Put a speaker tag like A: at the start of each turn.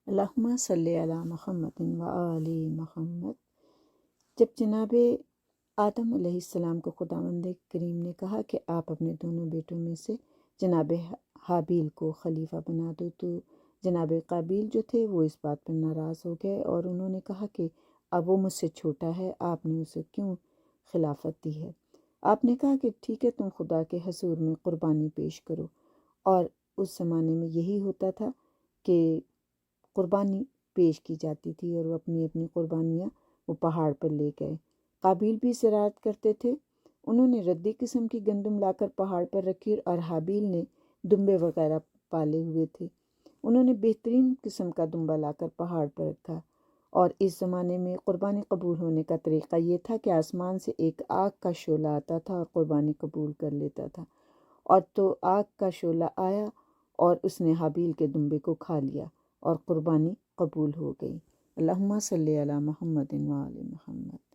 A: اللہم صلی علی محمد و آل محمد۔ جب جناب آدم علیہ السلام کو خداوند کریم نے کہا کہ آپ اپنے دونوں بیٹوں میں سے جناب حابیل کو خلیفہ بنا دو، تو جناب قابیل جو تھے وہ اس بات پر ناراض ہو گئے اور انہوں نے کہا کہ اب وہ مجھ سے چھوٹا ہے، آپ نے اسے کیوں خلافت دی ہے؟ آپ نے کہا کہ ٹھیک ہے، تم خدا کے حضور میں قربانی پیش کرو۔ اور اس زمانے میں یہی ہوتا تھا کہ قربانی پیش کی جاتی تھی اور وہ اپنی اپنی قربانیاں وہ پہاڑ پر لے گئے۔ قابیل بھی زراعت کرتے تھے، انہوں نے ردی قسم کی گندم لا کر پہاڑ پر رکھی اور حابیل نے دمبے وغیرہ پالے ہوئے تھے، انہوں نے بہترین قسم کا دمبا لا کر پہاڑ پر رکھا۔ اور اس زمانے میں قربانی قبول ہونے کا طریقہ یہ تھا کہ آسمان سے ایک آگ کا شعلہ آتا تھا اور قربانی قبول کر لیتا تھا، اور تو آگ کا شعلہ آیا اور اس نے حابیل کے دمبے کو کھا لیا اور قربانی قبول ہو گئی۔ اللہم صلی علی محمد و آل محمد۔